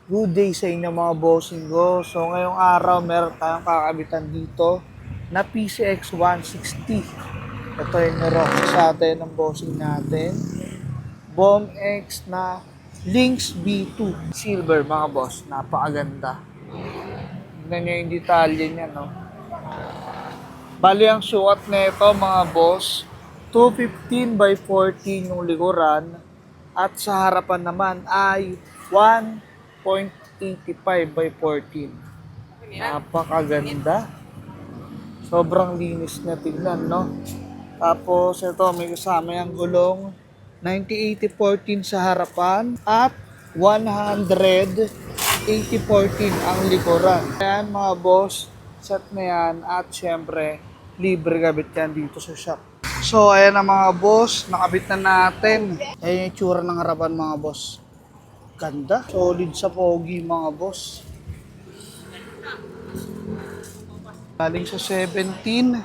Good day sa inyo mga bossing ko. So ngayong araw meron tayong kakabitan dito na PCX 160. Ito yung meron sa atin ng bossing natin. Bomb X na Lynx B2 Silver mga boss. Napakaganda. Tignan nyo yung detalye niya, no? Bali ang sukat na ito mga boss, 215 by 14 yung likuran at sa harapan naman ay 1.85 by 14. Napakaganda. Sobrang linis na tignan, no? Tapos ito may kasama yung gulong 90-80-14 sa harapan at 180-14 ang likuran. Ayan mga boss, set na yan at syempre libre kabit yan dito sa shop. So ayan na mga boss, nakabit na natin. Ayan yung itsura ng harapan mga boss. Ganda, solid sa pogi mga boss. Galing sa 17,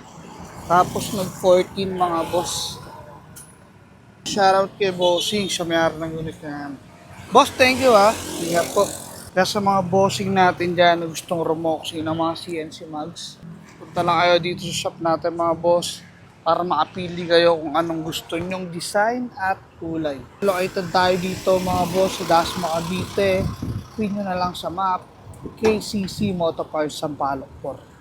tapos nag-14 mga boss. Shoutout kay Bossing sa may-ari ng unit na yan. Boss, thank you ha. Ingat po. Kaya sa mga bossing natin dyan na gustong remoxing ng mga CNC mags, punta lang kayo dito sa shop natin mga boss para makapili kayo kung anong gusto nyong design at kulay. Located tayo dito mga boss sa Dasma Cavite. Pin nyo na lang sa map KCC Motor Parts Sampaloc 4.